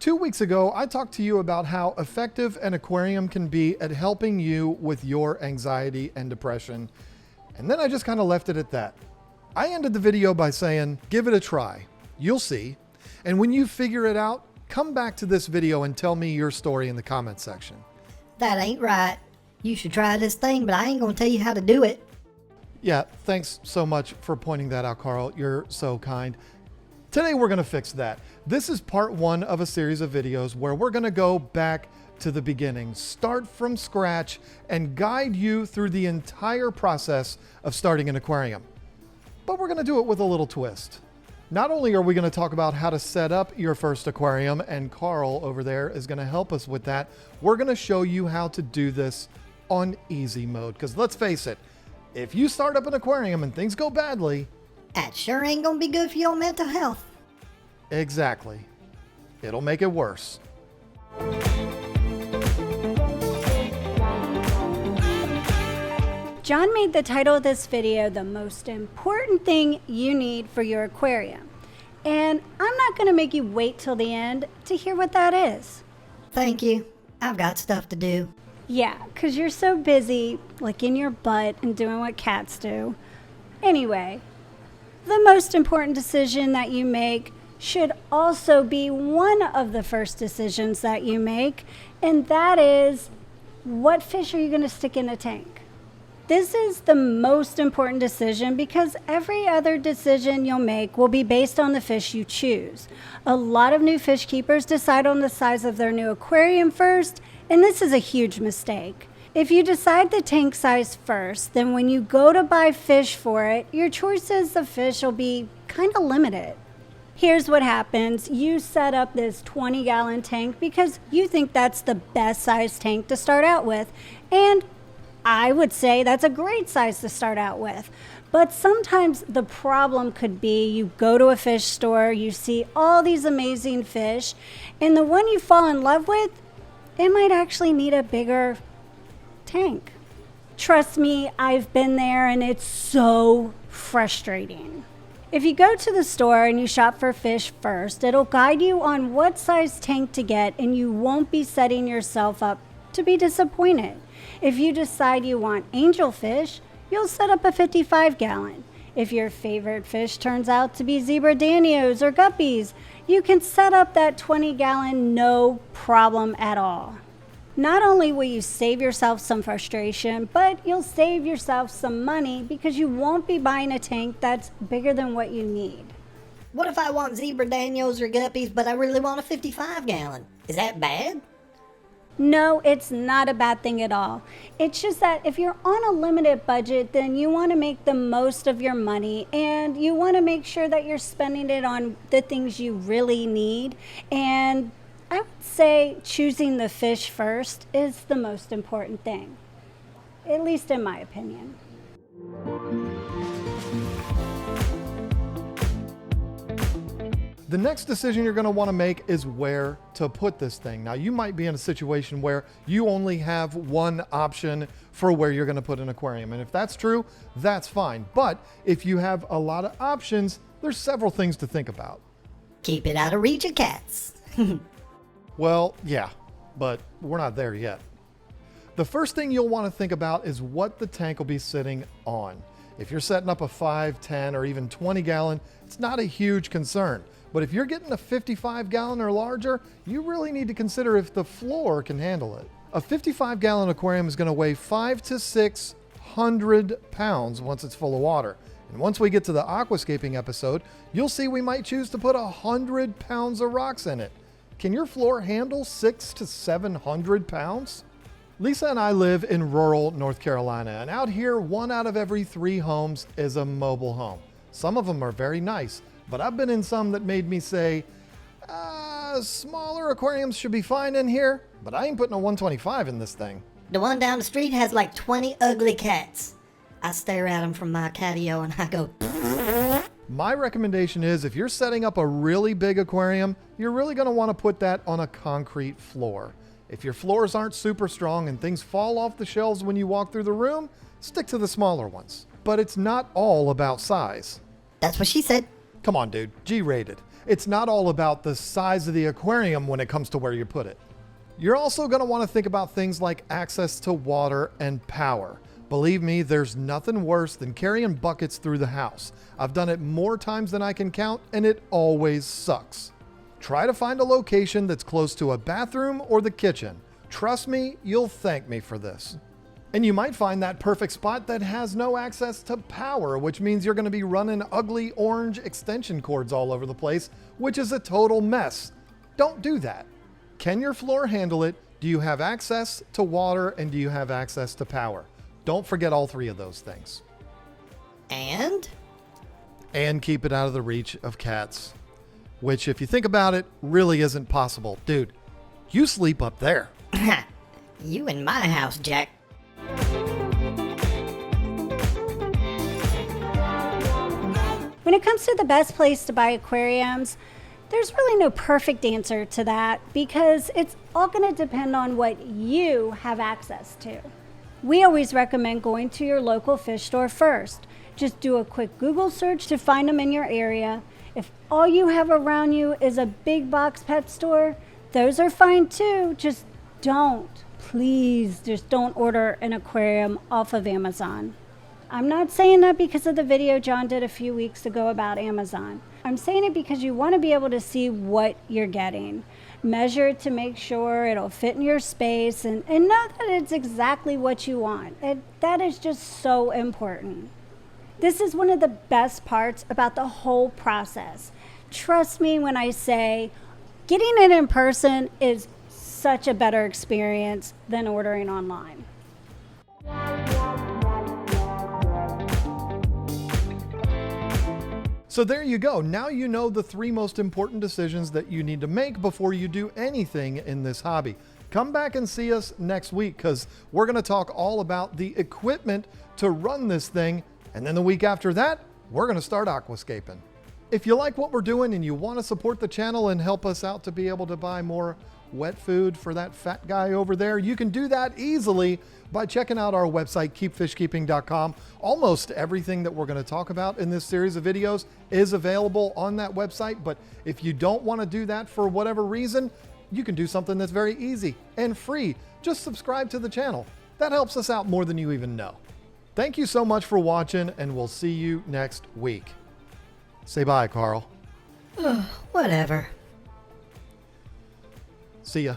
2 weeks ago, I talked to you about how effective an aquarium can be at helping you with your anxiety and depression. And then I just kind of left it at that. I ended the video by saying, give it a try. You'll see. And when you figure it out, come back to this video and tell me your story in the comment section. That ain't right. You should try this thing, but I ain't gonna tell you how to do it. Yeah, thanks so much for pointing that out, Carl. You're so kind. Today we're gonna fix that. This is part one of a series of videos where we're gonna go back to the beginning, start from scratch, and guide you through the entire process of starting an aquarium. But we're gonna do it with a little twist. Not only are we gonna talk about how to set up your first aquarium, and Carl over there is gonna help us with that, we're gonna show you how to do this on easy mode. Because let's face it, if you start up an aquarium and things go badly, That sure ain't gonna be good for your mental health. exactly, it'll make it worse. John made the title of this video the most important thing you need for your aquarium. And I'm not going to make you wait till the end to hear what that is. Thank you. I've got stuff to do. Yeah, because you're so busy licking your butt and doing what cats do. Anyway, the most important decision that you make should also be one of the first decisions that you make, and that is, what fish are you going to stick in a tank? This is the most important decision because every other decision you'll make will be based on the fish you choose. A lot of new fish keepers decide on the size of their new aquarium first, and this is a huge mistake. If you decide the tank size first, then when you go to buy fish for it, your choices of fish will be kind of limited. Here's what happens. You set up this 20-gallon tank because you think that's the best size tank to start out with, and I would say that's a great size to start out with. But sometimes the problem could be you go to a fish store, you see all these amazing fish, and the one you fall in love with, it might actually need a bigger tank. Trust me, I've been there and it's so frustrating. If you go to the store and you shop for fish first, it'll guide you on what size tank to get and you won't be setting yourself up to be disappointed. If you decide you want angelfish, you'll set up a 55-gallon. If your favorite fish turns out to be zebra danios or guppies, you can set up that 20-gallon no problem at all. Not only will you save yourself some frustration, but you'll save yourself some money because you won't be buying a tank that's bigger than what you need. What if I want zebra danios or guppies, but I really want a 55-gallon? Is that bad? No, it's not a bad thing at all. It's just that if you're on a limited budget, then you want to make the most of your money and you want to make sure that you're spending it on the things you really need. And I would say choosing the fish first is the most important thing, at least in my opinion. The next decision you're going to want to make is where to put this thing. Now, you might be in a situation where you only have one option for where you're going to put an aquarium. And if that's true, that's fine. But if you have a lot of options, there's several things to think about. Keep it out of reach of cats. Well, yeah, but we're not there yet. The first thing you'll want to think about is what the tank will be sitting on. If you're setting up a 5, 10, or even 20-gallon, it's not a huge concern. But if you're getting a 55-gallon or larger, you really need to consider if the floor can handle it. A 55-gallon aquarium is going to weigh 500 to 600 pounds once it's full of water. And once we get to the aquascaping episode, you'll see we might choose to put 100 pounds of rocks in it. Can your floor handle 600 to 700 pounds? Lisa and I live in rural North Carolina, and out here, 1 out of every 3 homes is a mobile home. Some of them are very nice, but I've been in some that made me say, smaller aquariums should be fine in here, but I ain't putting a 125 in this thing. The one down the street has like 20 ugly cats. I stare at them from my catio and I go, My recommendation is if you're setting up a really big aquarium, you're really going to want to put that on a concrete floor. If your floors aren't super strong and things fall off the shelves when you walk through the room, stick to the smaller ones. But it's not all about size. That's what she said. Come on, dude, G-rated. It's not all about the size of the aquarium when it comes to where you put it. You're also going to want to think about things like access to water and power. Believe me, there's nothing worse than carrying buckets through the house. I've done it more times than I can count, and it always sucks. Try to find a location that's close to a bathroom or the kitchen. Trust me, you'll thank me for this. And you might find that perfect spot that has no access to power, which means you're going to be running ugly orange extension cords all over the place, which is a total mess. Don't do that. Can your floor handle it? Do you have access to water, and do you have access to power? Don't forget all three of those things. And Keep it out of the reach of cats, which, if you think about it, really isn't possible. Dude, you sleep up there. you in my house, Jack. When it comes to the best place to buy aquariums, there's really no perfect answer to that because it's all going to depend on what you have access to. We always recommend going to your local fish store first. Just do a quick Google search to find them in your area. If all you have around you is a big box pet store, those are fine too. Please just don't order an aquarium off of Amazon. I'm not saying that because of the video John did a few weeks ago about Amazon. I'm saying it because you want to be able to see what you're getting. Measure it to make sure it'll fit in your space and know that it's exactly what you want. That is just so important. This is one of the best parts about the whole process. Trust me when I say getting it in person is such a better experience than ordering online. So there you go. Now you know the three most important decisions that you need to make before you do anything in this hobby. Come back and see us next week because we're going to talk all about the equipment to run this thing. And then the week after that, we're going to start aquascaping. If you like what we're doing and you want to support the channel and help us out to be able to buy more wet food for that fat guy over there, you can do that easily by checking out our website, keepfishkeeping.com. Almost everything that we're going to talk about in this series of videos is available on that website. But if you don't want to do that for whatever reason, you can do something that's very easy and free. Just subscribe to the channel. That helps us out more than you even know. Thank you so much for watching, and we'll see you next week. Say bye, Carl. Whatever. See ya.